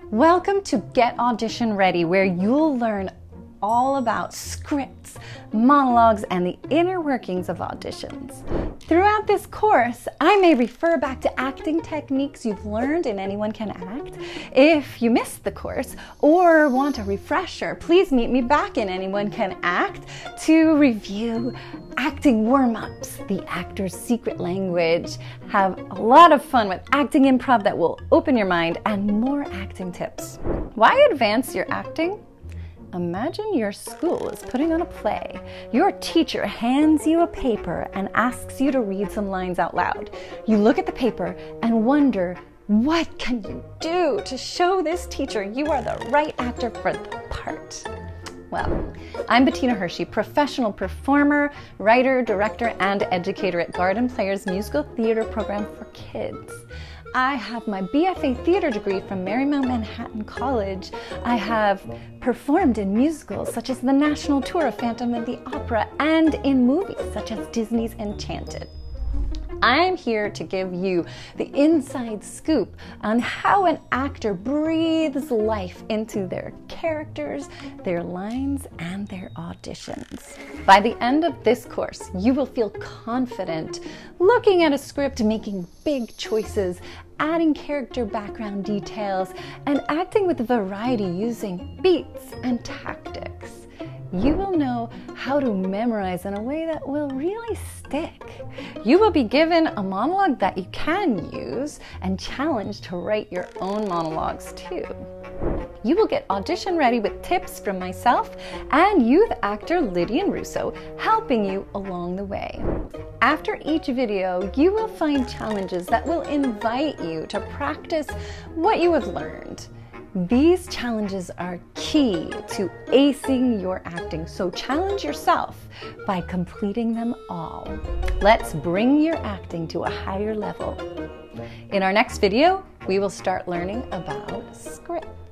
Welcome to Get Audition Ready, where you'll learn all about scripts, monologues, and the inner workings of auditions. Throughout this course, I may refer back to acting techniques you've learned in Anyone Can Act. If you missed the course or want a refresher, please meet me back in Anyone Can Act to review acting warm-ups, the actor's secret language, have a lot of fun with acting improv that will open your mind, and more acting tips. Why advance your acting? Imagine your school is putting on a play. Your teacher hands you a paper and asks you to read some lines out loud. You look at the paper and wonder, what can you do to show this teacher you are the right actor for the part? Well, I'm Betina HERSHEY, professional performer, writer, director, and educator at Garden Players Musical Theater Program for Kids. I have my BFA theater degree from Marymount Manhattan College. I have performed in musicals such as the National Tour of Phantom of the Opera and in movies such as Disney's Enchanted. I'm here to give you the inside scoop on how an actor breathes life into their characters, their lines, and their auditions. By the end of this course, you will feel confident looking at a script, making big choices, adding character background details, and acting with variety using beats and tactics. You will know how to memorize in a way that will really stick. You will be given a monologue that you can use and challenged to write your own monologues too. You will get audition ready with tips from myself and youth actor Lydian Russo helping you along the way. After each video, you will find challenges that will invite you to practice what you have learned. These challenges are key to acing your acting, so challenge yourself by completing them all. Let's bring your acting to a higher level. In our next video, we will start learning about scripts.